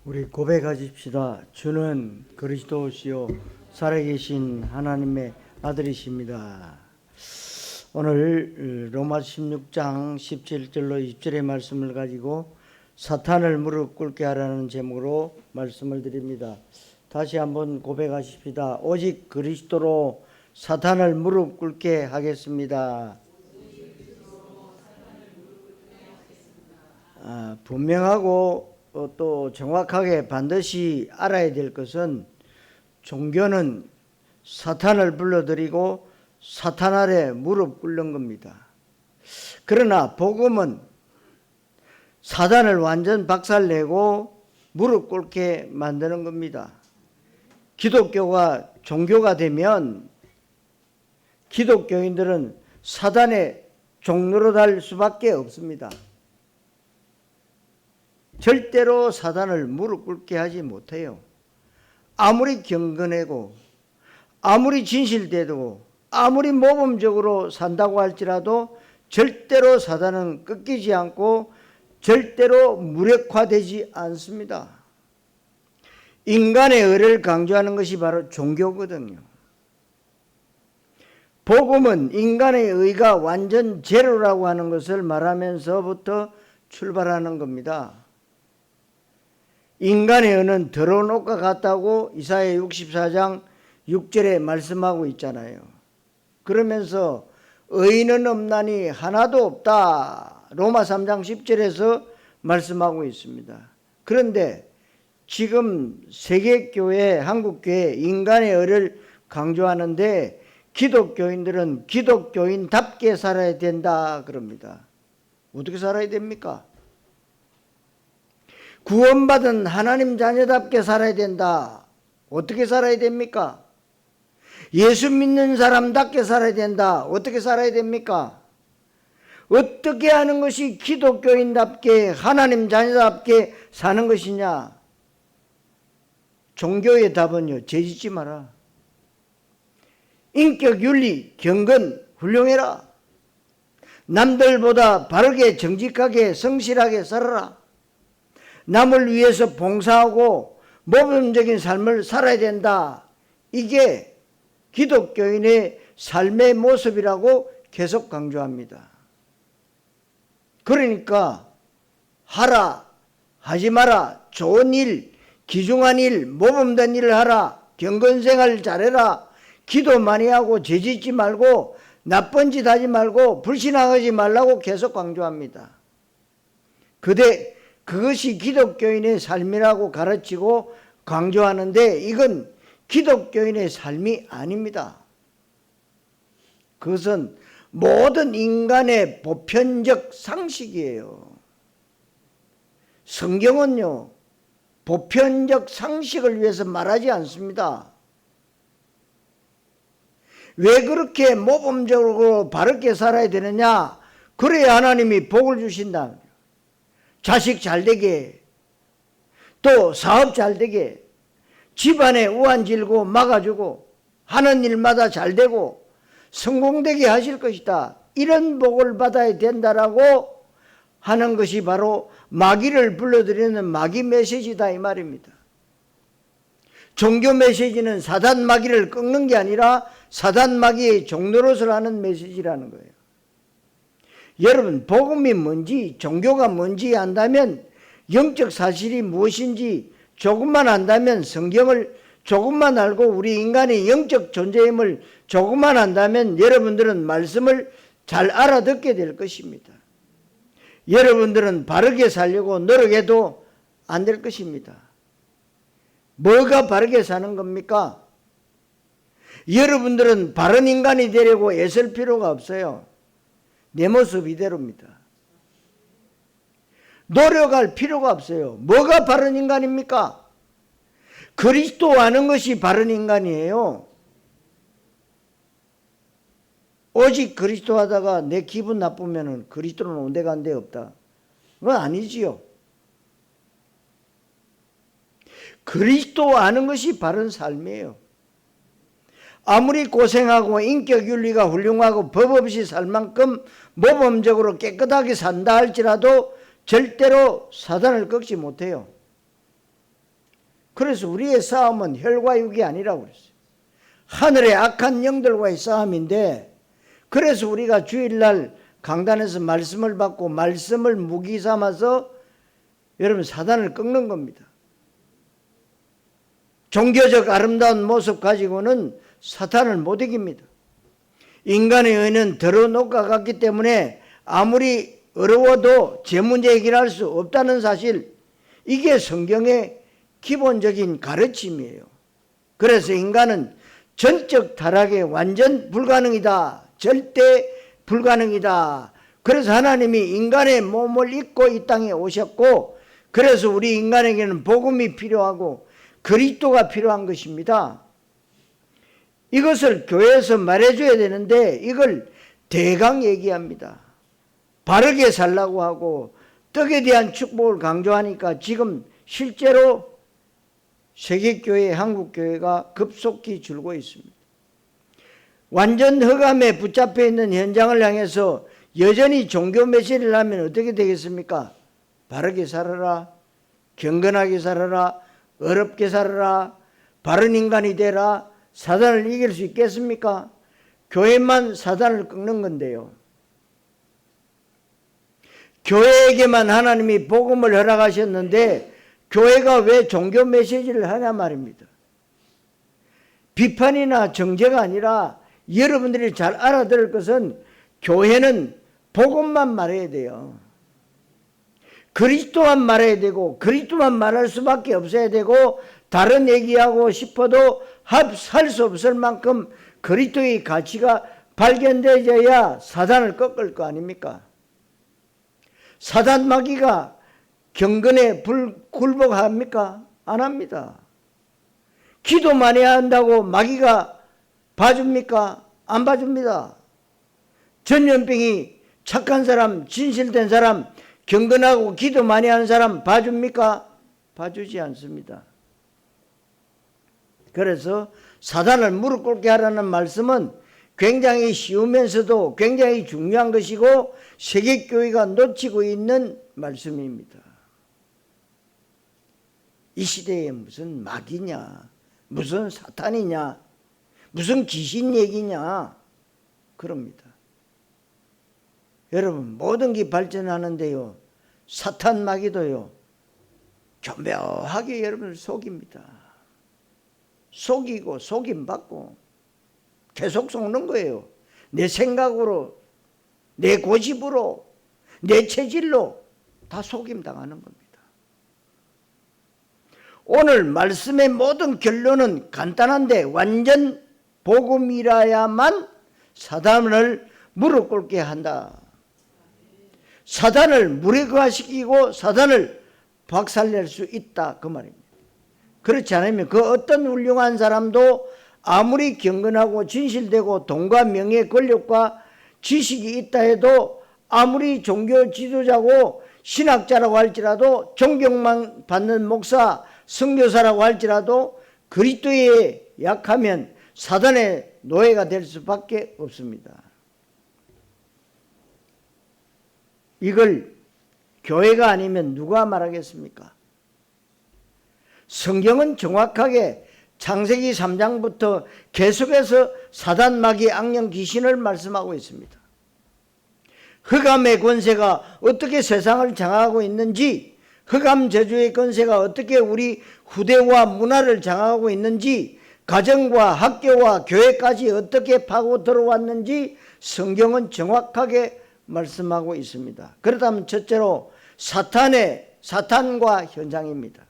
우리 고백하십시다. 주는 그리스도시요 살아계신 하나님의 아들이십니다. 오늘 로마 16장 17절로 20절의 말씀을 가지고 사탄을 무릎 꿇게 하라는 제목으로 말씀을 드립니다. 다시 한번 고백하십시다. 오직 그리스도로 사탄을 무릎 꿇게 하겠습니다. 분명하고 또 정확하게 반드시 알아야 될 것은 종교는 사탄을 불러들이고 사탄 아래 무릎 꿇는 겁니다. 그러나 복음은 사단을 완전 박살내고 무릎 꿇게 만드는 겁니다. 기독교가 종교가 되면 기독교인들은 사단의 종로로 달 수밖에 없습니다. 절대로 사단을 무릎 꿇게 하지 못해요. 아무리 경건하고 아무리 진실되고 아무리 모범적으로 산다고 할지라도 절대로 사단은 꺾이지 않고 절대로 무력화되지 않습니다. 인간의 의를 강조하는 것이 바로 종교거든요. 복음은 인간의 의가 완전 제로라고 하는 것을 말하면서부터 출발하는 겁니다. 인간의 의는 더러운 옷과 같다고 이사야 64장 6절에 말씀하고 있잖아요. 그러면서 의인은 없나니 하나도 없다. 로마 3장 10절에서 말씀하고 있습니다. 그런데 지금 세계교회, 한국교회 인간의 의를 강조하는데 기독교인들은 기독교인답게 살아야 된다 그럽니다. 어떻게 살아야 됩니까? 구원받은 하나님 자녀답게 살아야 된다. 어떻게 살아야 됩니까? 예수 믿는 사람답게 살아야 된다. 어떻게 살아야 됩니까? 어떻게 하는 것이 기독교인답게 하나님 자녀답게 사는 것이냐? 종교의 답은요, 죄짓지 마라. 인격, 윤리, 경건, 훌륭해라. 남들보다 바르게 정직하게 성실하게 살아라. 남을 위해서 봉사하고 모범적인 삶을 살아야 된다. 이게 기독교인의 삶의 모습이라고 계속 강조합니다. 그러니까 하라, 하지 마라, 좋은 일, 귀중한 일, 모범된 일을 하라, 경건생활 잘해라, 기도 많이 하고 죄짓지 말고 나쁜 짓 하지 말고 불신앙하지 말라고 계속 강조합니다. 그것이 기독교인의 삶이라고 가르치고 강조하는데 이건 기독교인의 삶이 아닙니다. 그것은 모든 인간의 보편적 상식이에요. 성경은요, 보편적 상식을 위해서 말하지 않습니다. 왜 그렇게 모범적으로 바르게 살아야 되느냐? 그래야 하나님이 복을 주신다. 자식 잘되게, 또 사업 잘되게, 집안에 우환질고 막아주고 하는 일마다 잘되고 성공되게 하실 것이다. 이런 복을 받아야 된다라고 하는 것이 바로 마귀를 불러들이는 마귀 메시지다 이 말입니다. 종교 메시지는 사단 마귀를 꺾는 게 아니라 사단 마귀의 종노릇을 하는 메시지라는 거예요. 여러분, 복음이 뭔지 종교가 뭔지 안다면 영적 사실이 무엇인지 조금만 안다면 성경을 조금만 알고 우리 인간의 영적 존재임을 조금만 안다면 여러분들은 말씀을 잘 알아듣게 될 것입니다. 여러분들은 바르게 살려고 노력해도 안 될 것입니다. 뭐가 바르게 사는 겁니까? 여러분들은 바른 인간이 되려고 애쓸 필요가 없어요. 내 모습 이대로입니다. 노력할 필요가 없어요. 뭐가 바른 인간입니까? 그리스도 아는 것이 바른 인간이에요. 오직 그리스도 하다가 내 기분 나쁘면 그리스도는 온데간데 없다. 그건 아니지요. 그리스도 아는 것이 바른 삶이에요. 아무리 고생하고 인격 윤리가 훌륭하고 법 없이 살 만큼 모범적으로 깨끗하게 산다 할지라도 절대로 사단을 꺾지 못해요. 그래서 우리의 싸움은 혈과 육이 아니라고 그랬어요. 하늘의 악한 영들과의 싸움인데, 그래서 우리가 주일날 강단에서 말씀을 받고 말씀을 무기 삼아서 여러분 사단을 꺾는 겁니다. 종교적 아름다운 모습 가지고는 사탄을 못 이깁니다. 인간의 의는 더러운 녹과 같기 때문에 아무리 어려워도 제 문제 해결할 수 없다는 사실, 이게 성경의 기본적인 가르침이에요. 그래서 인간은 전적 타락에 완전 불가능이다. 절대 불가능이다. 그래서 하나님이 인간의 몸을 입고 이 땅에 오셨고, 그래서 우리 인간에게는 복음이 필요하고 그리스도가 필요한 것입니다. 이것을 교회에서 말해줘야 되는데 이걸 대강 얘기합니다. 바르게 살라고 하고 떡에 대한 축복을 강조하니까 지금 실제로 세계교회, 한국교회가 급속히 줄고 있습니다. 완전 흑암에 붙잡혀 있는 현장을 향해서 여전히 종교 메시지를 하면 어떻게 되겠습니까? 바르게 살아라, 경건하게 살아라, 어렵게 살아라, 바른 인간이 되라. 사단을 이길 수 있겠습니까? 교회만 사단을 꺾는 건데요. 교회에게만 하나님이 복음을 허락하셨는데 교회가 왜 종교 메시지를 하냐 말입니다. 비판이나 정죄가 아니라 여러분들이 잘 알아들을 것은 교회는 복음만 말해야 돼요. 그리스도만 말해야 되고 그리스도만 말할 수밖에 없어야 되고, 다른 얘기하고 싶어도 할 수 없을 만큼 그리스도의 가치가 발견되어야 사단을 꺾을 거 아닙니까? 사단 마귀가 경건에 굴복합니까? 안 합니다. 기도 많이 한다고 마귀가 봐줍니까? 안 봐줍니다. 전염병이 착한 사람, 진실된 사람, 경건하고 기도 많이 하는 사람 봐줍니까? 봐주지 않습니다. 그래서 사단을 무릎 꿇게 하라는 말씀은 굉장히 쉬우면서도 굉장히 중요한 것이고 세계교회가 놓치고 있는 말씀입니다. 이 시대에 무슨 마귀냐, 무슨 사탄이냐, 무슨 귀신 얘기냐 그럽니다. 여러분, 모든 게 발전하는데요, 사탄 마귀도요 교묘하게 여러분을 속입니다. 속이고 속임받고 계속 속는 거예요. 내 생각으로, 내 고집으로, 내 체질로 다 속임당하는 겁니다. 오늘 말씀의 모든 결론은 간단한데, 완전 복음이라야만 사단을 무릎 꿇게 한다. 사단을 무력화시키고 사단을 박살낼 수 있다, 그 말입니다. 그렇지 않으면 그 어떤 훌륭한 사람도 아무리 경건하고 진실되고 돈과 명예, 권력과 지식이 있다 해도, 아무리 종교 지도자고 신학자라고 할지라도, 존경만 받는 목사, 선교사라고 할지라도 그리스도에 약하면 사단의 노예가 될 수밖에 없습니다. 이걸 교회가 아니면 누가 말하겠습니까? 성경은 정확하게 창세기 3장부터 계속해서 사단, 마귀, 악령, 귀신을 말씀하고 있습니다. 흑암의 권세가 어떻게 세상을 장악하고 있는지, 흑암 저주의 권세가 어떻게 우리 후대와 문화를 장악하고 있는지, 가정과 학교와 교회까지 어떻게 파고 들어왔는지 성경은 정확하게 말씀하고 있습니다. 그렇다면 첫째로 사탄과 현장입니다.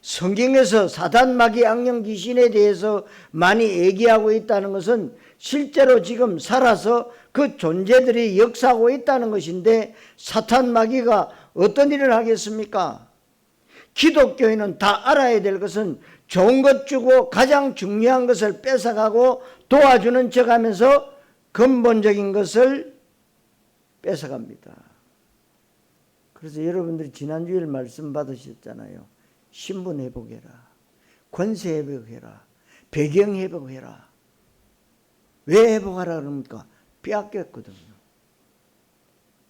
성경에서 사단, 마귀, 악령, 귀신에 대해서 많이 얘기하고 있다는 것은 실제로 지금 살아서 그 존재들이 역사하고 있다는 것인데, 사탄, 마귀가 어떤 일을 하겠습니까? 기독교인은 다 알아야 될 것은 좋은 것 주고 가장 중요한 것을 뺏어가고 도와주는 척하면서 근본적인 것을 뺏어갑니다. 그래서 여러분들이 지난주에 말씀 받으셨잖아요. 신분 회복해라, 권세 회복해라, 배경 회복해라. 왜 회복하라 그럽니까? 빼앗겼거든요.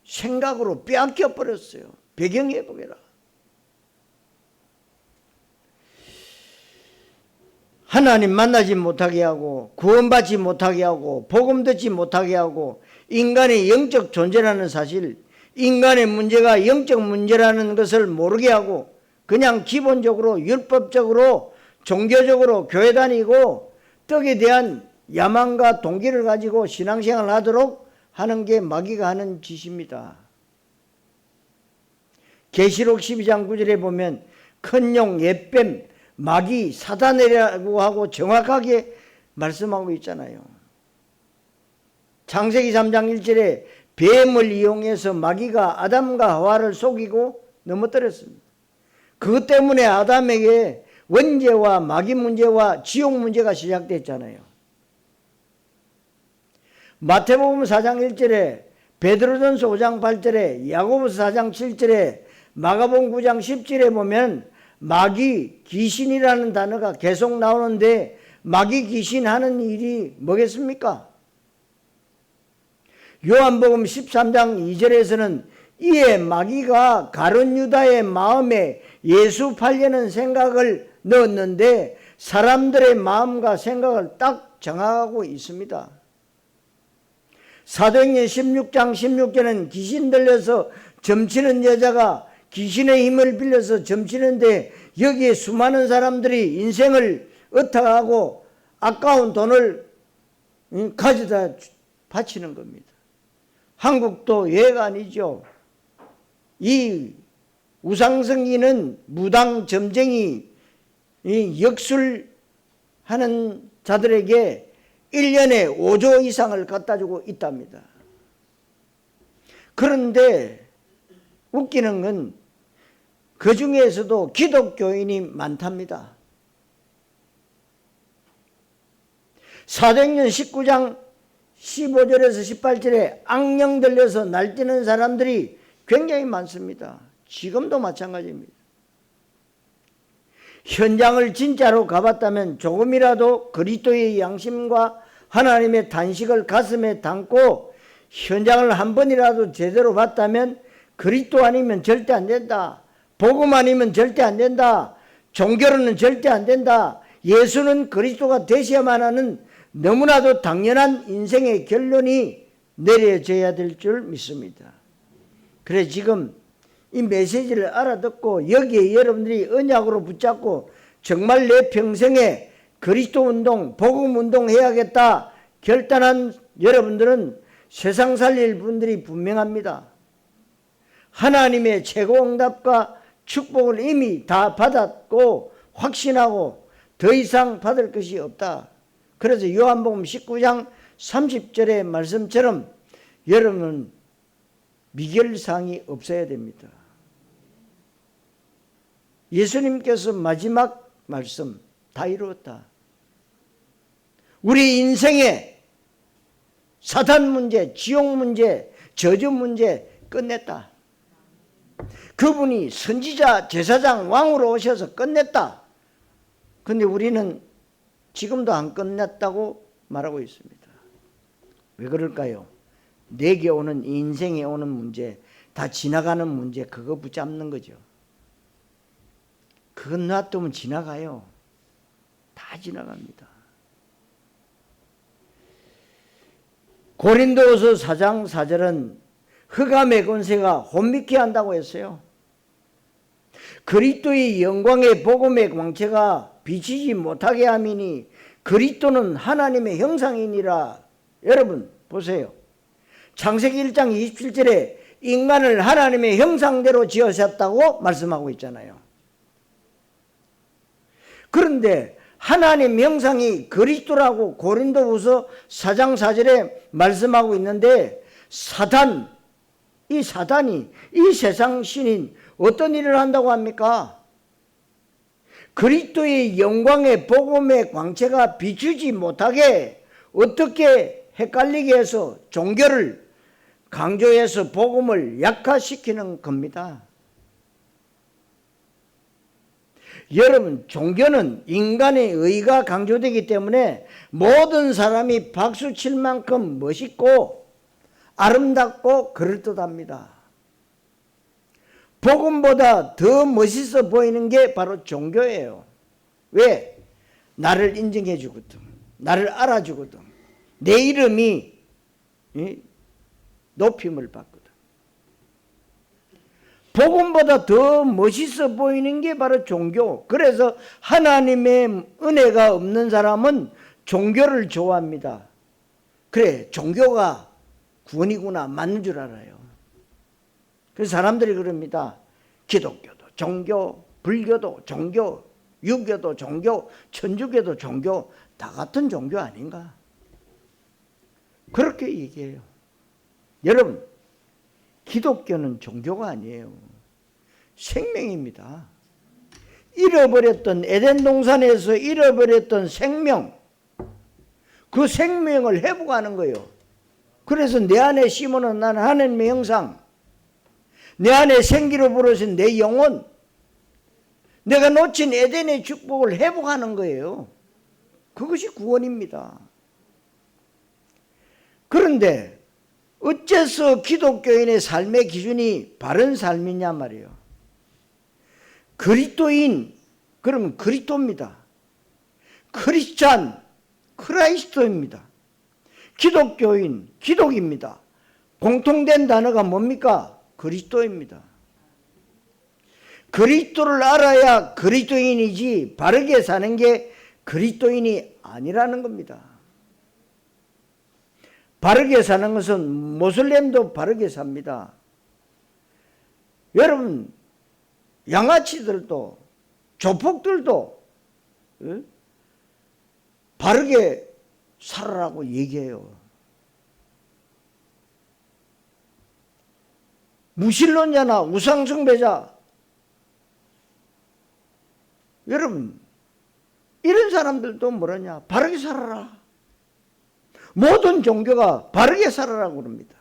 생각으로 빼앗겨 버렸어요. 배경 회복해라. 하나님 만나지 못하게 하고 구원받지 못하게 하고 복음 듣지 못하게 하고 인간의 영적 존재라는 사실, 인간의 문제가 영적 문제라는 것을 모르게 하고 그냥 기본적으로 율법적으로 종교적으로 교회 다니고 떡에 대한 야망과 동기를 가지고 신앙생활을 하도록 하는 게 마귀가 하는 짓입니다. 계시록 12장 9절에 보면 큰 용, 옛뱀, 마귀, 사단이라고 하고 정확하게 말씀하고 있잖아요. 창세기 3장 1절에 뱀을 이용해서 마귀가 아담과 하와를 속이고 넘어뜨렸습니다. 그것 때문에 아담에게 원죄와 마귀 문제와 지옥 문제가 시작됐잖아요. 마태복음 4장 1절에, 베드로전서 5장 8절에, 야고보서 4장 7절에, 마가복음 9장 10절에 보면 마귀, 귀신이라는 단어가 계속 나오는데 마귀, 귀신 하는 일이 뭐겠습니까? 요한복음 13장 2절에서는 이에 마귀가 가룟 유다의 마음에 예수 팔려는 생각을 넣었는데 사람들의 마음과 생각을 딱 정하고 있습니다. 사도행전 16장 16절은 귀신 들려서 점치는 여자가 귀신의 힘을 빌려서 점치는데 여기에 수많은 사람들이 인생을 어탁하고 아까운 돈을 가져다 바치는 겁니다. 한국도 예가 아니죠. 이 우상성기는 무당 점쟁이 역술하는 자들에게 1년에 5조 이상을 갖다 주고 있답니다. 그런데 웃기는 건 그 중에서도 기독교인이 많답니다. 사도행전 19장 15절에서 18절에 악령 들려서 날뛰는 사람들이 굉장히 많습니다. 지금도 마찬가지입니다. 현장을 진짜로 가봤다면 조금이라도 그리스도의 양심과 하나님의 단식을 가슴에 담고 현장을 한 번이라도 제대로 봤다면 그리스도 아니면 절대 안 된다. 복음 아니면 절대 안 된다. 종교로는 절대 안 된다. 예수는 그리스도가 되셔야만 하는 너무나도 당연한 인생의 결론이 내려져야 될 줄 믿습니다. 그래서 지금 이 메시지를 알아듣고 여기에 여러분들이 언약으로 붙잡고 정말 내 평생에 그리스도 운동, 복음 운동 해야겠다 결단한 여러분들은 세상 살릴 분들이 분명합니다. 하나님의 최고 응답과 축복을 이미 다 받았고 확신하고 더 이상 받을 것이 없다. 그래서 요한복음 19장 30절의 말씀처럼 여러분은 미결사항이 없어야 됩니다. 예수님께서 마지막 말씀 다 이루었다. 우리 인생의 사단 문제, 지옥 문제, 저주 문제 끝냈다. 그분이 선지자, 제사장, 왕으로 오셔서 끝냈다. 그런데 우리는 지금도 안 끝났다고 말하고 있습니다. 왜 그럴까요? 내게 오는 인생에 오는 문제, 다 지나가는 문제, 그거 붙잡는 거죠. 그건 놔두면 지나가요. 다 지나갑니다. 고린도후서 4장 4절은 흑암의 권세가 혼미케 한다고 했어요. 그리스도의 영광의 복음의 광채가 비치지 못하게 함이니 그리스도는 하나님의 형상이니라. 여러분 보세요. 창세기 1장 27절에 인간을 하나님의 형상대로 지으셨다고 말씀하고 있잖아요. 그런데 하나님 형상이 그리스도라고 고린도후서 4장 4절에 말씀하고 있는데 이 사단이 이 세상 신인 어떤 일을 한다고 합니까? 그리스도의 영광의 복음의 광채가 비추지 못하게 어떻게 헷갈리게 해서 종교를 강조해서 복음을 약화시키는 겁니다. 여러분, 종교는 인간의 의가 강조되기 때문에 모든 사람이 박수칠 만큼 멋있고 아름답고 그럴듯합니다. 복음보다 더 멋있어 보이는 게 바로 종교예요. 왜? 나를 인정해 주거든. 나를 알아주거든. 내 이름이 높임을 받거든. 복음보다 더 멋있어 보이는 게 바로 종교. 그래서 하나님의 은혜가 없는 사람은 종교를 좋아합니다. 그래, 종교가 구원이구나, 맞는 줄 알아요. 그래서 사람들이 그럽니다. 기독교도 종교, 불교도 종교, 유교도 종교, 천주교도 종교, 다 같은 종교 아닌가? 그렇게 얘기해요. 여러분, 기독교는 종교가 아니에요. 생명입니다. 잃어버렸던 에덴 동산에서 잃어버렸던 생명, 그 생명을 회복하는 거예요. 그래서 내 안에 심어놓은 나는 하나님의 형상, 내 안에 생기로 부르신 내 영혼, 내가 놓친 에덴의 축복을 회복하는 거예요. 그것이 구원입니다. 그런데 어째서 기독교인의 삶의 기준이 바른 삶이냐 말이에요. 그리스도인, 그러면 그리스도입니다. 크리스찬, 크라이스토입니다. 기독교인, 기독입니다. 공통된 단어가 뭡니까? 그리스도입니다. 그리스도를 알아야 그리스도인이지 바르게 사는 게 그리스도인이 아니라는 겁니다. 바르게 사는 것은 모슬렘도 바르게 삽니다. 여러분, 양아치들도 조폭들도 바르게 살아라고 얘기해요. 무신론자나 우상숭배자, 여러분 이런 사람들도 뭐라냐? 바르게 살아라. 모든 종교가 바르게 살아라고 그럽니다.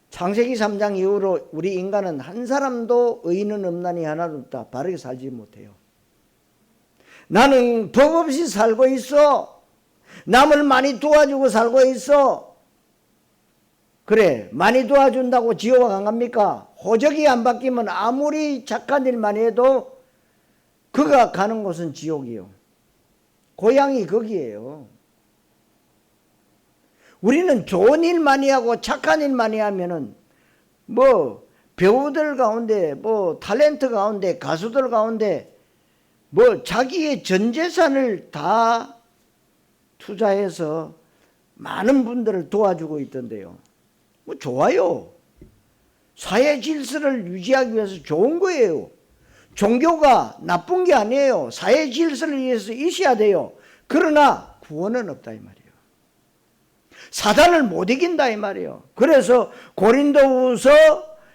창세기 3장 이후로 우리 인간은 한 사람도 의인은 없나니 하나도 없다. 바르게 살지 못해요. 나는 법 없이 살고 있어. 남을 많이 도와주고 살고 있어. 그래, 많이 도와준다고 지옥 안 갑니까? 호적이 안 바뀌면 아무리 착한 일 많이 해도 그가 가는 곳은 지옥이요. 고향이 거기에요. 우리는 좋은 일 많이 하고 착한 일 많이 하면은 뭐 배우들 가운데, 뭐 탤런트 가운데, 가수들 가운데 뭐 자기의 전 재산을 다 투자해서 많은 분들을 도와주고 있던데요. 뭐 좋아요. 사회 질서를 유지하기 위해서 좋은 거예요. 종교가 나쁜 게 아니에요. 사회 질서를 위해서 있어야 돼요. 그러나 구원은 없다 이 말이에요. 사단을 못 이긴다 이 말이에요. 그래서 고린도후서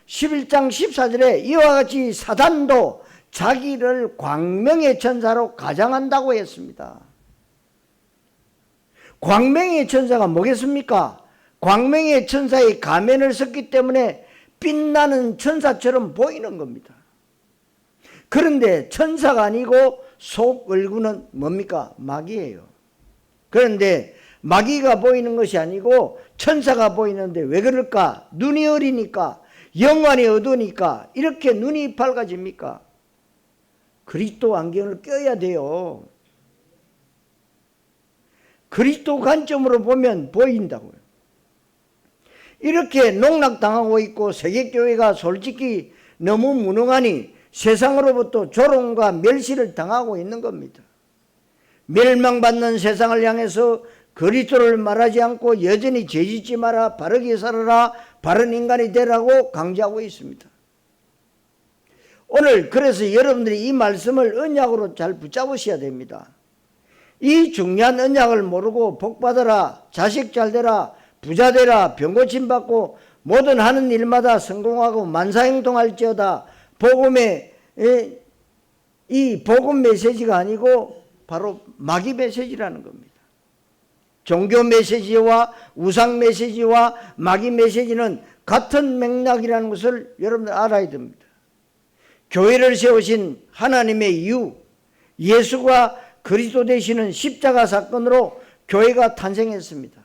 11장 14절에 이와 같이 사단도 자기를 광명의 천사로 가장한다고 했습니다. 광명의 천사가 뭐겠습니까? 광명의 천사의 가면을 썼기 때문에 빛나는 천사처럼 보이는 겁니다. 그런데 천사가 아니고 속 얼굴은 뭡니까? 마귀예요. 그런데 마귀가 보이는 것이 아니고 천사가 보이는데 왜 그럴까? 눈이 어리니까, 영안이 어두우니까 이렇게 눈이 밝아집니까? 그리스도 안경을 껴야 돼요. 그리스도 관점으로 보면 보인다고요. 이렇게 농락당하고 있고 세계교회가 솔직히 너무 무능하니 세상으로부터 조롱과 멸시를 당하고 있는 겁니다. 멸망받는 세상을 향해서 그리스도를 말하지 않고 여전히 죄짓지 마라, 바르게 살아라, 바른 인간이 되라고 강조하고 있습니다. 오늘 그래서 여러분들이 이 말씀을 언약으로 잘 붙잡으셔야 됩니다. 이 중요한 언약을 모르고 복받아라, 자식 잘되라, 부자 되라, 병고침 받고 모든 하는 일마다 성공하고 만사행동할지어다, 복음의 이 복음 메시지가 아니고 바로 마귀 메시지라는 겁니다. 종교 메시지와 우상 메시지와 마귀 메시지는 같은 맥락이라는 것을 여러분들 알아야 됩니다. 교회를 세우신 하나님의 이유, 예수가 그리스도 되시는 십자가 사건으로 교회가 탄생했습니다.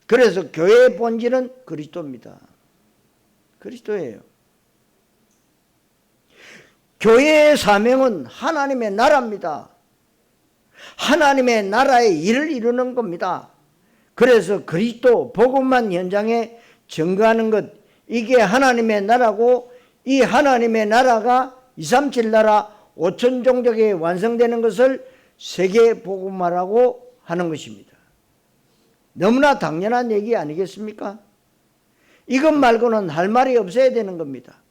그래서 교회의 본질은 그리스도입니다. 그리스도예요. 교회의 사명은 하나님의 나라입니다. 하나님의 나라의 일을 이루는 겁니다. 그래서 그리스도 복음만 현장에 증거하는 것, 이게 하나님의 나라고, 이 하나님의 나라가 237 나라 5천 종족에 완성되는 것을 세계 복음화라고 하는 것입니다. 너무나 당연한 얘기 아니겠습니까? 이것 말고는 할 말이 없어야 되는 겁니다.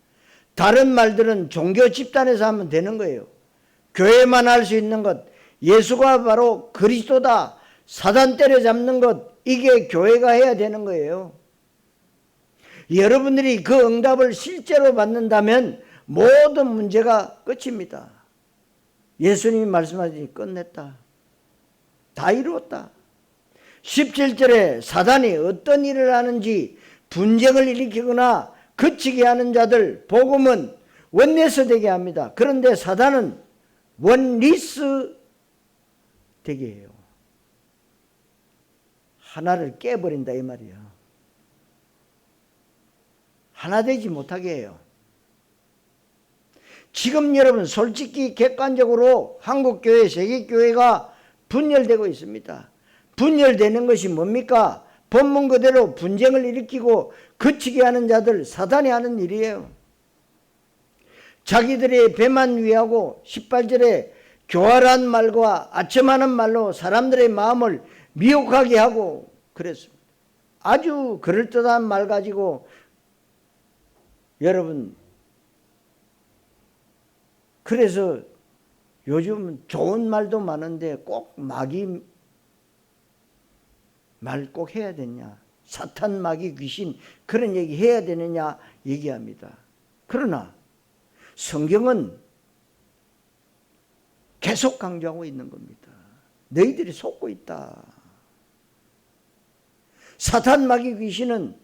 다른 말들은 종교 집단에서 하면 되는 거예요. 교회만 할 수 있는 것, 예수가 바로 그리스도다, 사단 때려잡는 것, 이게 교회가 해야 되는 거예요. 여러분들이 그 응답을 실제로 받는다면 모든 문제가 끝입니다. 예수님이 말씀하시니 끝냈다. 다 이루었다. 17절에 사단이 어떤 일을 하는지 분쟁을 일으키거나 그치게 하는 자들, 복음은 원내스 되게 합니다. 그런데 사단은 원리스 되게 해요. 하나를 깨버린다 이 말이야. 하나 되지 못하게 해요. 지금 여러분 솔직히 객관적으로 한국교회, 세계교회가 분열되고 있습니다. 분열되는 것이 뭡니까? 본문 그대로 분쟁을 일으키고 그치게 하는 자들, 사단이 하는 일이에요. 자기들의 배만 위하고 18절에 교활한 말과 아첨하는 말로 사람들의 마음을 미혹하게 하고 그랬습니다. 아주 그럴듯한 말 가지고 여러분, 그래서 요즘 좋은 말도 많은데 꼭 마귀 말 꼭 해야 되냐, 사탄, 마귀, 귀신 그런 얘기 해야 되느냐 얘기합니다. 그러나 성경은 계속 강조하고 있는 겁니다. 너희들이 속고 있다. 사탄, 마귀, 귀신은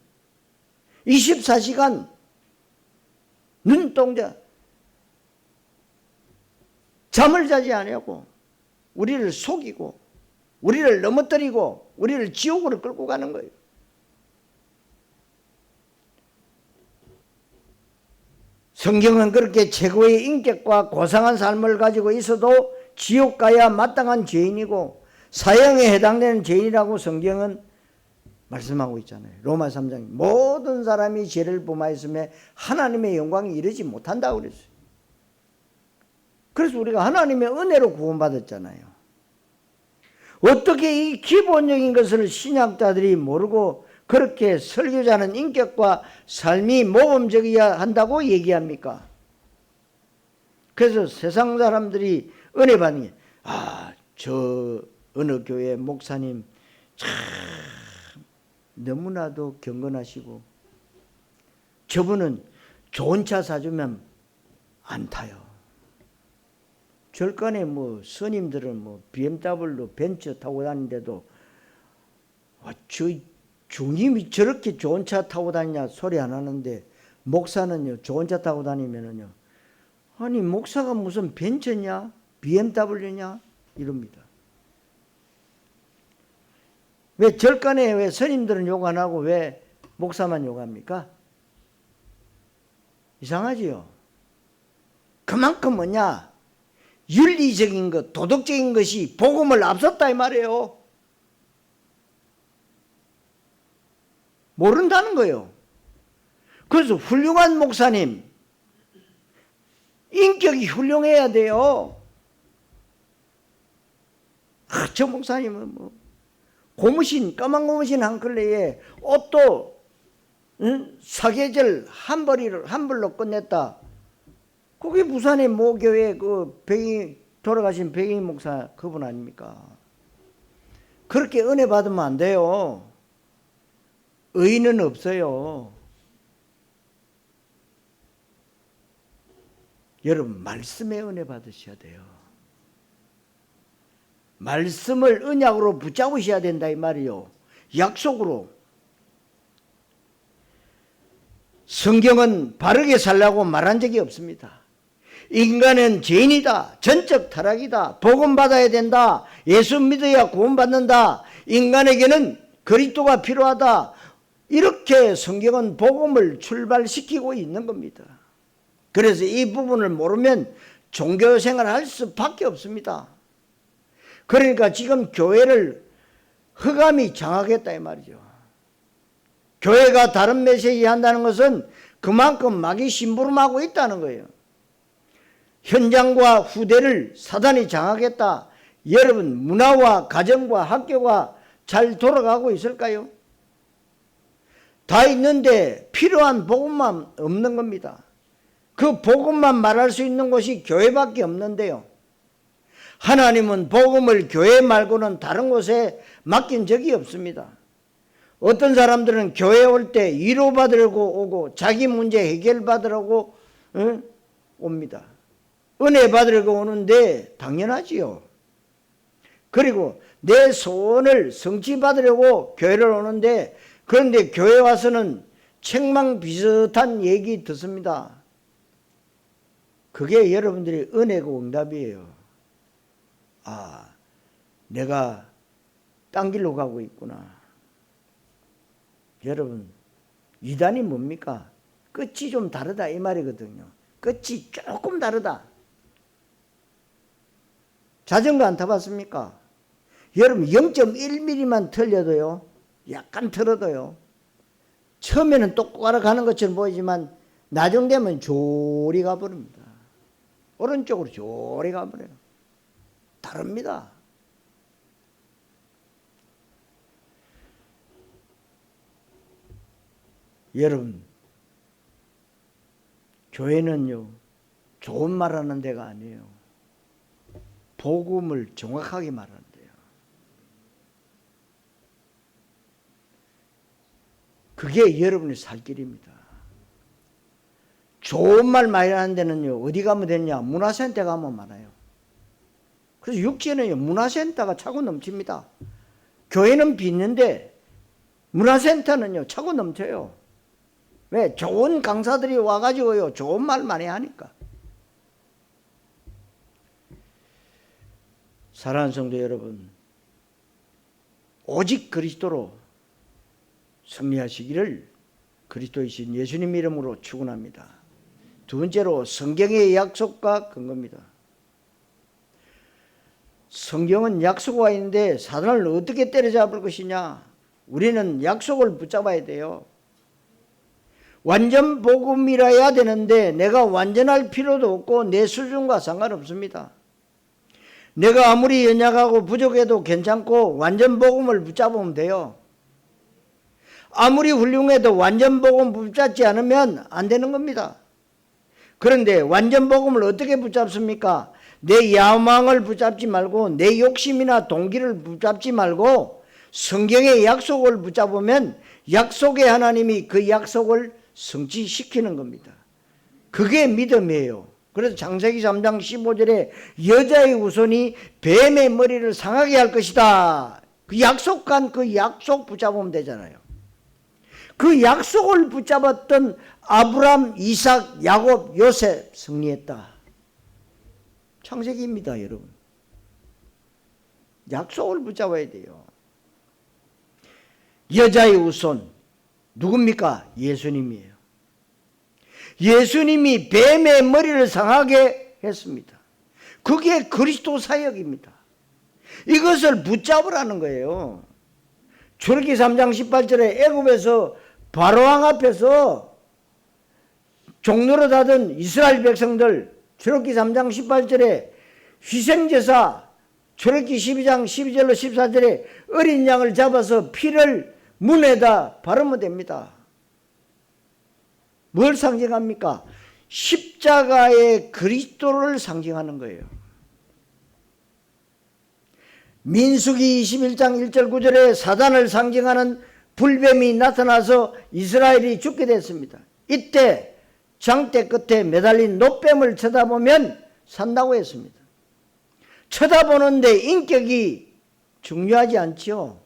24시간 눈동자 잠을 자지 아니하고 우리를 속이고 우리를 넘어뜨리고 우리를 지옥으로 끌고 가는 거예요. 성경은 그렇게 최고의 인격과 고상한 삶을 가지고 있어도 지옥 가야 마땅한 죄인이고 사형에 해당되는 죄인이라고 성경은 말씀하고 있잖아요. 로마 3장 모든 사람이 죄를 범하였음에 하나님의 영광이 이르지 못한다고 그랬어요. 그래서 우리가 하나님의 은혜로 구원받았잖아요. 어떻게 이 기본적인 것을 신약자들이 모르고 그렇게 설교자는 인격과 삶이 모범적이어야 한다고 얘기합니까? 그래서 세상 사람들이 은혜 받는 게, 저 어느 교회 목사님 참 너무나도 경건하시고 저분은 좋은 차 사주면 안 타요. 절간에 스님들은 BMW 벤츠 타고 다니는데도 저 주님이 저렇게 좋은 차 타고 다니냐 소리 안 하는데 목사는요 좋은 차 타고 다니면은요 아니 목사가 무슨 벤츠냐 BMW냐 이럽니다. 왜 절간에 왜 스님들은 욕 안 하고 왜 목사만 욕합니까? 이상하지요. 그만큼 뭐냐 윤리적인 것, 도덕적인 것이 복음을 앞섰다 이 말이에요. 모른다는 거예요. 그래서 훌륭한 목사님, 인격이 훌륭해야 돼요. 저 목사님은 고무신, 까만 고무신 한 컬레에 옷도 사계절 한 벌로 끝냈다. 그게 부산의 모교회 돌아가신 백인 목사 그분 아닙니까? 그렇게 은혜 받으면 안 돼요. 의인은 없어요. 여러분 말씀에 은혜 받으셔야 돼요. 말씀을 언약으로 붙잡으셔야 된다 이 말이요. 약속으로. 성경은 바르게 살라고 말한 적이 없습니다. 인간은 죄인이다. 전적 타락이다. 복음 받아야 된다. 예수 믿어야 구원받는다. 인간에게는 그리스도가 필요하다. 이렇게 성경은 복음을 출발시키고 있는 겁니다. 그래서 이 부분을 모르면 종교생활을 할 수밖에 없습니다. 그러니까 지금 교회를 흑암이 장악했다 이 말이죠. 교회가 다른 메시지 한다는 것은 그만큼 마귀 심부름하고 있다는 거예요. 현장과 후대를 사단이 장악했다. 여러분, 문화와 가정과 학교가 잘 돌아가고 있을까요? 다 있는데 필요한 복음만 없는 겁니다. 그 복음만 말할 수 있는 곳이 교회밖에 없는데요. 하나님은 복음을 교회 말고는 다른 곳에 맡긴 적이 없습니다. 어떤 사람들은 교회 올 때 위로받으려고 오고 자기 문제 해결받으려고 옵니다. 은혜 받으려고 오는데 당연하지요. 그리고 내 소원을 성취받으려고 교회를 오는데, 그런데 교회 와서는 책망 비슷한 얘기 듣습니다. 그게 여러분들이 은혜고 응답이에요. 아, 내가 딴 길로 가고 있구나. 여러분, 이단이 뭡니까? 끝이 좀 다르다 이 말이거든요. 끝이 조금 다르다. 자전거 안 타봤습니까? 여러분 0.1mm만 틀려도요, 약간 틀어도요, 처음에는 똑바로 가는 것처럼 보이지만 나중 되면 조리 가버립니다. 오른쪽으로 조리 가버려요. 다릅니다. 여러분, 교회는요, 좋은 말하는 데가 아니에요. 복음을 정확하게 말하는 데요. 그게 여러분의 살 길입니다. 좋은 말 많이 하는 데는요, 어디 가면 되냐? 문화센터 가면 많아요. 그래서 육지에는요, 문화센터가 차고 넘칩니다. 교회는 빚는데 문화센터는요, 차고 넘쳐요. 왜? 좋은 강사들이 와가지고요, 좋은 말 많이 하니까. 사랑하는 성도 여러분, 오직 그리스도로 승리하시기를 그리스도이신 예수님 이름으로 축원합니다. 두 번째로 성경의 약속과 근거입니다. 성경은 약속이 있는데 사단을 어떻게 때려잡을 것이냐? 우리는 약속을 붙잡아야 돼요. 완전 복음이라야 되는데 내가 완전할 필요도 없고 내 수준과 상관없습니다. 내가 아무리 연약하고 부족해도 괜찮고 완전 복음을 붙잡으면 돼요. 아무리 훌륭해도 완전 복음 붙잡지 않으면 안 되는 겁니다. 그런데 완전 복음을 어떻게 붙잡습니까? 내 야망을 붙잡지 말고 내 욕심이나 동기를 붙잡지 말고 성경의 약속을 붙잡으면 약속의 하나님이 그 약속을 성취시키는 겁니다. 그게 믿음이에요. 그래서 창세기 3장 15절에 여자의 후손이 뱀의 머리를 상하게 할 것이다. 그 약속한 그 약속 붙잡으면 되잖아요. 그 약속을 붙잡았던 아브람, 이삭, 야곱, 요셉 승리했다. 창세기입니다, 여러분. 약속을 붙잡아야 돼요. 여자의 후손 누굽니까? 예수님이에요. 예수님이 뱀의 머리를 상하게 했습니다. 그게 그리스도 사역입니다. 이것을 붙잡으라는 거예요. 출애굽기 3장 18절에 애굽에서 바로왕 앞에서 종노릇 하던 이스라엘 백성들, 출애굽기 3장 18절에 희생제사, 출애굽기 12장 12절로 14절에 어린 양을 잡아서 피를 문에다 바르면 됩니다. 뭘 상징합니까? 십자가의 그리스도를 상징하는 거예요. 민수기 21장 1절 9절에 사단을 상징하는 불뱀이 나타나서 이스라엘이 죽게 됐습니다. 이때 장대 끝에 매달린 노뱀을 쳐다보면 산다고 했습니다. 쳐다보는데 인격이 중요하지 않지요.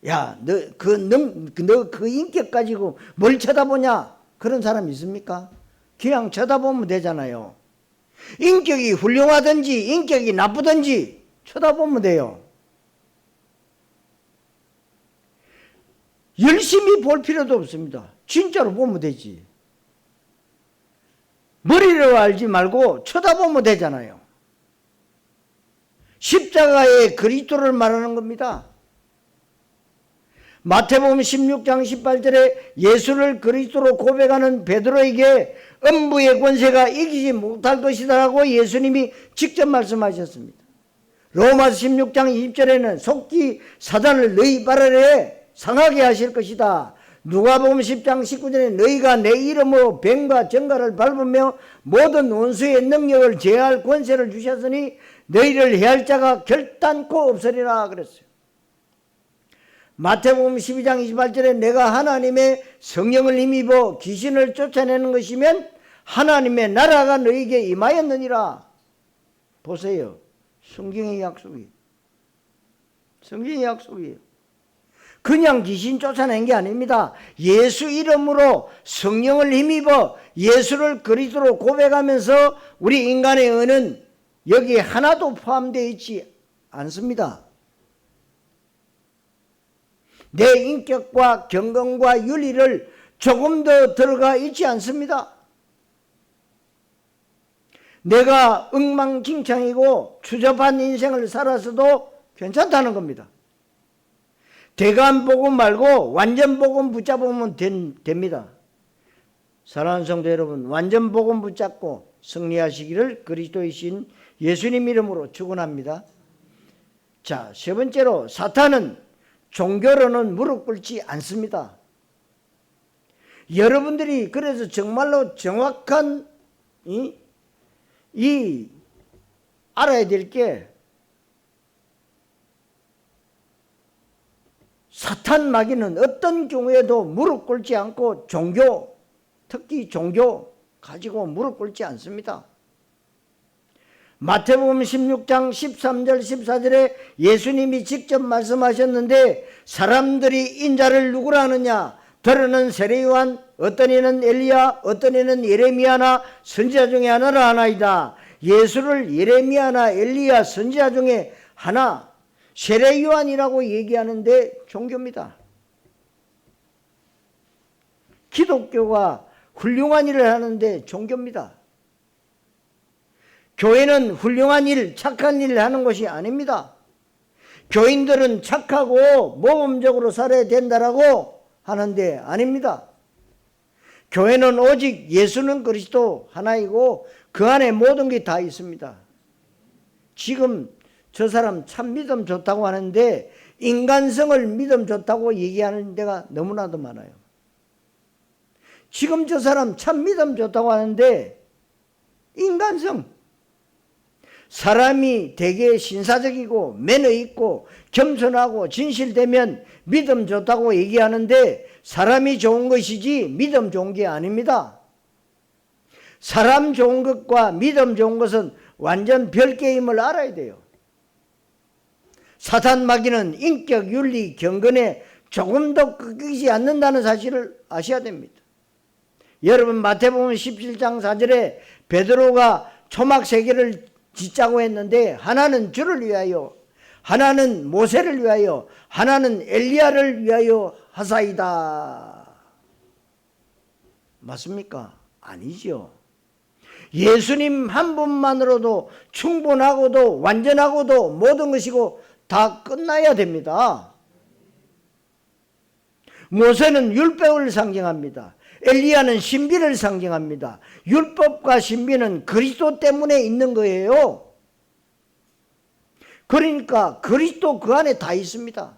야, 너 그 인격 가지고 뭘 쳐다보냐? 그런 사람 있습니까? 그냥 쳐다보면 되잖아요. 인격이 훌륭하든지 인격이 나쁘든지 쳐다보면 돼요. 열심히 볼 필요도 없습니다. 진짜로 보면 되지. 머리로 알지 말고 쳐다보면 되잖아요. 십자가의 그리스도를 말하는 겁니다. 마태복음 16장 18절에 예수를 그리스도로 고백하는 베드로에게 음부의 권세가 이기지 못할 것이다라고 예수님이 직접 말씀하셨습니다. 로마서 16장 20절에는 속히 사단을 너희 발 아래 상하게 하실 것이다. 누가복음 10장 19절에 너희가 내 이름으로 뱀과 정갈을 밟으며 모든 원수의 능력을 제할 권세를 주셨으니 너희를 해할 자가 결단코 없으리라 그랬어요. 마태복음 12장 28절에 내가 하나님의 성령을 힘입어 귀신을 쫓아내는 것이면 하나님의 나라가 너희에게 임하였느니라. 보세요. 성경의 약속이에요. 성경의 약속이에요. 그냥 귀신 쫓아낸 게 아닙니다. 예수 이름으로 성령을 힘입어 예수를 그리스도로 고백하면서 우리 인간의 의는 여기에 하나도 포함되어 있지 않습니다. 내 인격과 경건과 윤리를 조금 더 들어가 있지 않습니다. 내가 엉망진창이고 추접한 인생을 살았어도 괜찮다는 겁니다. 대강 복음 말고 완전 복음 붙잡으면 됩니다. 사랑하는 성도 여러분, 완전 복음 붙잡고 승리하시기를 그리스도의 신 예수님 이름으로 축원합니다. 자, 세 번째로 사탄은 종교로는 무릎 꿇지 않습니다. 여러분들이 그래서 정말로 정확한 알아야 될 게 사탄 마귀는 어떤 경우에도 무릎 꿇지 않고 특히 종교 가지고 무릎 꿇지 않습니다. 마태복음 16장 13절 14절에 예수님이 직접 말씀하셨는데 사람들이 인자를 누구라 하느냐 더러는 세례요한 어떤 이는 엘리야 어떤 이는 예레미야나 선지자 중에 하나라 하나이다. 예수를 예레미야나 엘리야 선지자 중에 하나 세례요한이라고 얘기하는데 종교입니다. 기독교가 훌륭한 일을 하는데 종교입니다. 교회는 훌륭한 일, 착한 일을 하는 것이 아닙니다. 교인들은 착하고 모범적으로 살아야 된다라고 하는데 아닙니다. 교회는 오직 예수는 그리스도 하나이고 그 안에 모든 게 다 있습니다. 지금 저 사람 참 믿음 좋다고 하는데 인간성을 믿음 좋다고 얘기하는 데가 너무나도 많아요. 지금 저 사람 참 믿음 좋다고 하는데 인간성, 사람이 되게 신사적이고 매너 있고 겸손하고 진실되면 믿음 좋다고 얘기하는데 사람이 좋은 것이지 믿음 좋은 게 아닙니다. 사람 좋은 것과 믿음 좋은 것은 완전 별개임을 알아야 돼요. 사탄 마귀는 인격, 윤리, 경건에 조금 더 꺾이지 않는다는 사실을 아셔야 됩니다. 여러분 마태복음 17장 4절에 베드로가 초막 3개를 짓자고 했는데 하나는 주를 위하여 하나는 모세를 위하여 하나는 엘리야를 위하여 하사이다. 맞습니까? 아니죠. 예수님 한 분만으로도 충분하고도 완전하고도 모든 것이고 다 끝나야 됩니다. 모세는 율법을 상징합니다. 엘리야는 신비를 상징합니다. 율법과 신비는 그리스도 때문에 있는 거예요. 그러니까 그리스도 그 안에 다 있습니다.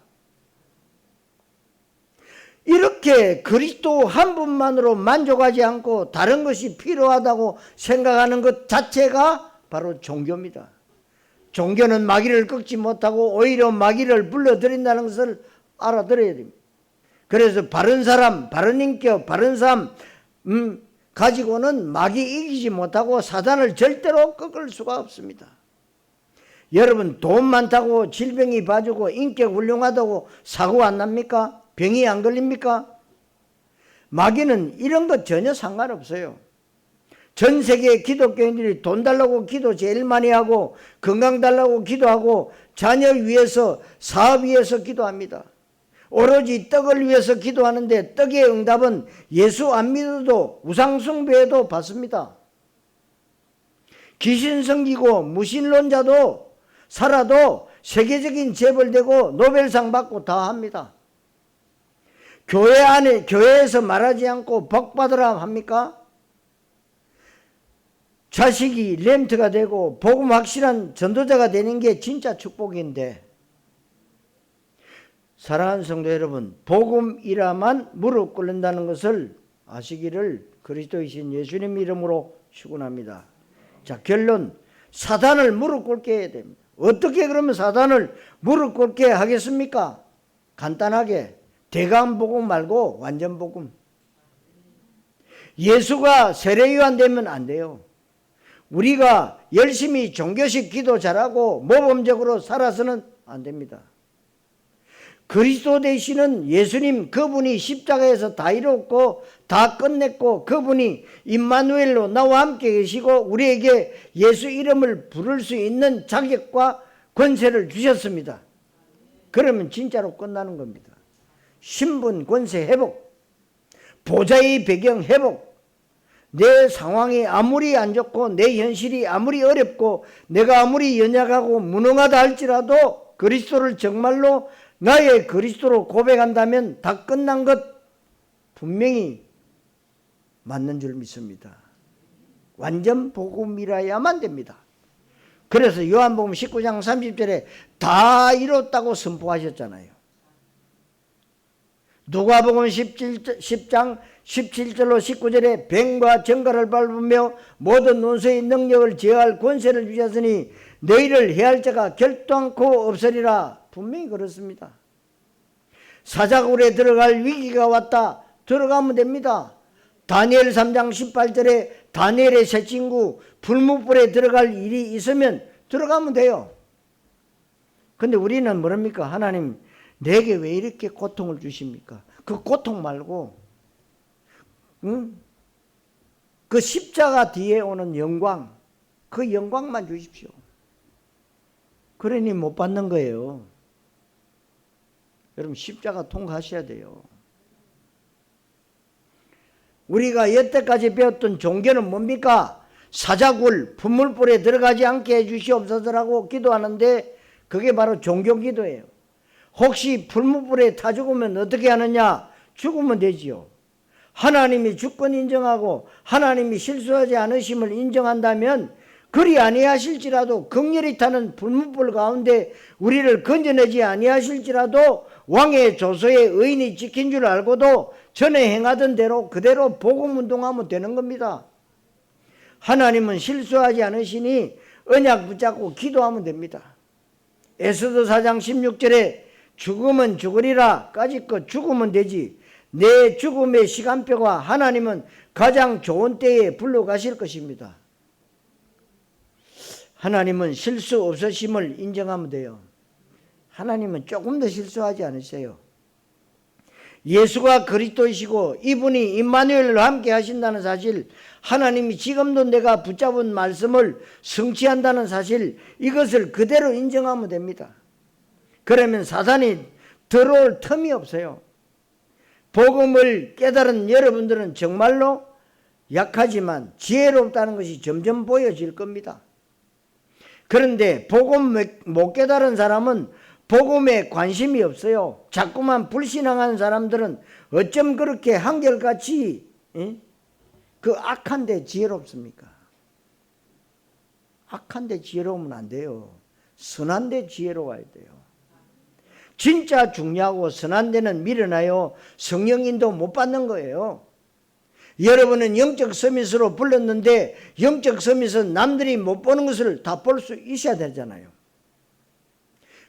이렇게 그리스도 한 분만으로 만족하지 않고 다른 것이 필요하다고 생각하는 것 자체가 바로 종교입니다. 종교는 마귀를 꺾지 못하고 오히려 마귀를 불러들인다는 것을 알아들어야 됩니다. 그래서 바른 사람, 바른 인격, 바른 삶 가지고는 마귀 이기지 못하고 사단을 절대로 꺾을 수가 없습니다. 여러분 돈 많다고 질병이 봐주고 인격 훌륭하다고 사고 안 납니까? 병이 안 걸립니까? 마귀는 이런 것 전혀 상관없어요. 전 세계 기독교인들이 돈 달라고 기도 제일 많이 하고 건강 달라고 기도하고 자녀 위해서 사업 위해서 기도합니다. 오로지 떡을 위해서 기도하는데 떡의 응답은 예수 안 믿어도 우상 숭배에도 받습니다. 귀신 섬기고 무신론자도 살아도 세계적인 재벌되고 노벨상 받고 다 합니다. 교회 안에, 교회에서 말하지 않고 복 받으라 합니까? 자식이 렘트가 되고 복음 확실한 전도자가 되는 게 진짜 축복인데, 사랑하는 성도 여러분, 복음이라만 무릎 꿇는다는 것을 아시기를 그리스도이신 예수님 이름으로 축원합니다. 자, 결론, 사단을 무릎 꿇게 해야 됩니다. 어떻게 그러면 사단을 무릎 꿇게 하겠습니까? 간단하게 대강 복음 말고 완전 복음. 예수가 세례요한 되면 안 돼요. 우리가 열심히 종교식 기도 잘하고 모범적으로 살아서는 안 됩니다. 그리스도 되시는 예수님, 그분이 십자가에서 다 이뤘고 다 끝냈고 그분이 임마누엘로 나와 함께 계시고 우리에게 예수 이름을 부를 수 있는 자격과 권세를 주셨습니다. 그러면 진짜로 끝나는 겁니다. 신분, 권세 회복, 보좌의 배경 회복, 내 상황이 아무리 안 좋고 내 현실이 아무리 어렵고 내가 아무리 연약하고 무능하다 할지라도 그리스도를 정말로 나의 그리스도로 고백한다면 다 끝난 것 분명히 맞는 줄 믿습니다. 완전 복음이라야만 됩니다. 그래서 요한복음 19장 30절에 다 이뤘다고 선포하셨잖아요. 누가복음 10장 17절로 19절에 뱀과 정갈을 밟으며 모든 논수의 능력을 제어할 권세를 주셨으니 너희를 해할 자가 결도 않고 없으리라. 분명히 그렇습니다. 사자굴에 들어갈 위기가 왔다. 들어가면 됩니다. 다니엘 3장 18절에 다니엘의 새 친구 불무불에 들어갈 일이 있으면 들어가면 돼요. 근데 우리는 뭐랍니까? 하나님 내게 왜 이렇게 고통을 주십니까? 그 고통 말고 그 십자가 뒤에 오는 영광, 그 영광만 주십시오. 그러니 못 받는 거예요. 여러분 십자가 통과하셔야 돼요. 우리가 여태까지 배웠던 종교는 뭡니까? 사자굴, 분물불에 들어가지 않게 해주시옵소서라고 기도하는데 그게 바로 종교기도예요. 혹시 불무불에 타 죽으면 어떻게 하느냐? 죽으면 되지요. 하나님이 주권 인정하고 하나님이 실수하지 않으심을 인정한다면 그리 아니하실지라도 극렬히 타는 불무불 가운데 우리를 건져내지 아니하실지라도 왕의 조서에 의인이 지킨 줄 알고도 전에 행하던 대로 그대로 복음운동하면 되는 겁니다. 하나님은 실수하지 않으시니 언약 붙잡고 기도하면 됩니다. 에스더 4장 16절에 죽으면 죽으리라 까짓것 죽으면 되지 내 죽음의 시간표가 하나님은 가장 좋은 때에 불러가실 것입니다. 하나님은 실수 없으심을 인정하면 돼요. 하나님은 조금 더 실수하지 않으세요. 예수가 그리스도이시고 이분이 임마누엘로 함께 하신다는 사실, 하나님이 지금도 내가 붙잡은 말씀을 성취한다는 사실, 이것을 그대로 인정하면 됩니다. 그러면 사단이 들어올 틈이 없어요. 복음을 깨달은 여러분들은 정말로 약하지만 지혜롭다는 것이 점점 보여질 겁니다. 그런데 복음 못 깨달은 사람은 복음에 관심이 없어요. 자꾸만 불신앙하는 사람들은 어쩜 그렇게 한결같이 그 악한데 지혜롭습니까? 악한데 지혜로우면 안 돼요. 선한데 지혜로워야 돼요. 진짜 중요하고 선한 데는 미련하여 성령인도 못 받는 거예요. 여러분은 영적 서밋으로 불렀는데 영적 서밋은 남들이 못 보는 것을 다 볼 수 있어야 되잖아요.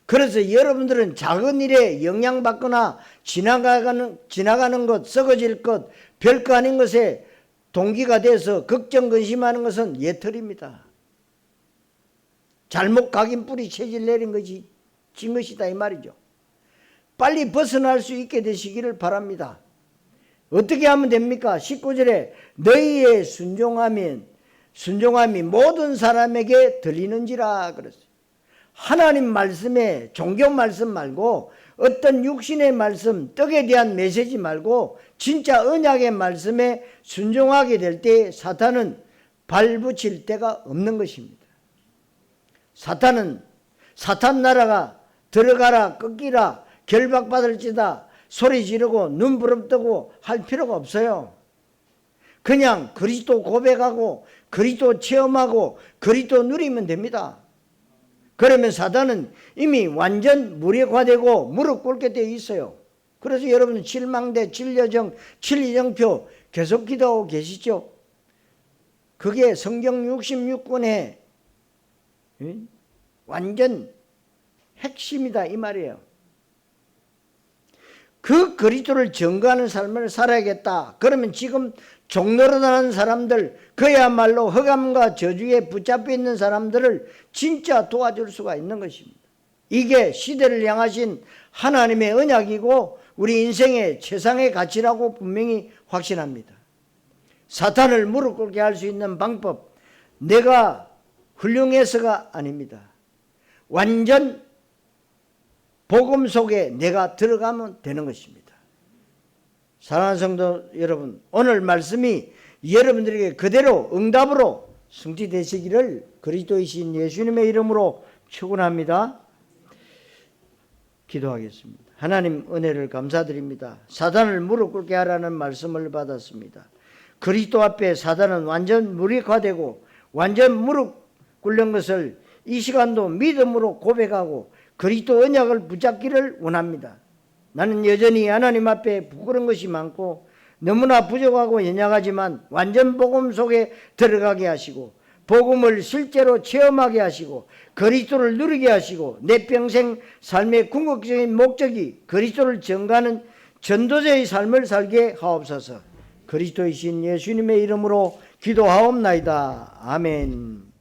그래서 여러분들은 작은 일에 영향받거나 지나가는 것, 썩어질 것, 별거 아닌 것에 동기가 돼서 걱정 근심하는 것은 예털입니다. 잘못 각인 뿌리 체질 내린 것이 진 것이다 이 말이죠. 빨리 벗어날 수 있게 되시기를 바랍니다. 어떻게 하면 됩니까? 19절에 너희의 순종함이 모든 사람에게 들리는지라 그랬어요. 하나님 말씀에 종교 말씀 말고 어떤 육신의 말씀, 떡에 대한 메시지 말고 진짜 언약의 말씀에 순종하게 될 때 사탄은 발붙일 데가 없는 것입니다. 사탄은 사탄 나라가 들어가라 꺾이라 결박받을지다 소리 지르고 눈 부릅뜨고 할 필요가 없어요. 그냥 그리스도 고백하고 그리스도 체험하고 그리스도 누리면 됩니다. 그러면 사단은 이미 완전 무력화되고 무릎 꿇게 되어 있어요. 그래서 여러분 칠망대, 칠여정, 칠이정표 계속 기도하고 계시죠. 그게 성경 66권의 완전 핵심이다 이 말이에요. 그 그리스도를 증거하는 삶을 살아야겠다. 그러면 지금 종노릇하는 사람들, 그야말로 흑암과 저주에 붙잡혀 있는 사람들을 진짜 도와줄 수가 있는 것입니다. 이게 시대를 향하신 하나님의 언약이고 우리 인생의 최상의 가치라고 분명히 확신합니다. 사탄을 무릎 꿇게 할 수 있는 방법, 내가 훌륭해서가 아닙니다. 완전 복음 속에 내가 들어가면 되는 것입니다. 사랑하는 성도 여러분, 오늘 말씀이 여러분들에게 그대로 응답으로 성취되시기를 그리스도이신 예수님의 이름으로 축원합니다. 기도하겠습니다. 하나님 은혜를 감사드립니다. 사단을 무릎 꿇게 하라는 말씀을 받았습니다. 그리스도 앞에 사단은 완전 무력화되고 완전 무릎 꿇는 것을 이 시간도 믿음으로 고백하고 그리스도 언약을 붙잡기를 원합니다. 나는 여전히 하나님 앞에 부끄러운 것이 많고 너무나 부족하고 연약하지만 완전 복음 속에 들어가게 하시고 복음을 실제로 체험하게 하시고 그리스도를 누리게 하시고 내 평생 삶의 궁극적인 목적이 그리스도를 전가하는 전도자의 삶을 살게 하옵소서. 그리스도이신 예수님의 이름으로 기도하옵나이다. 아멘.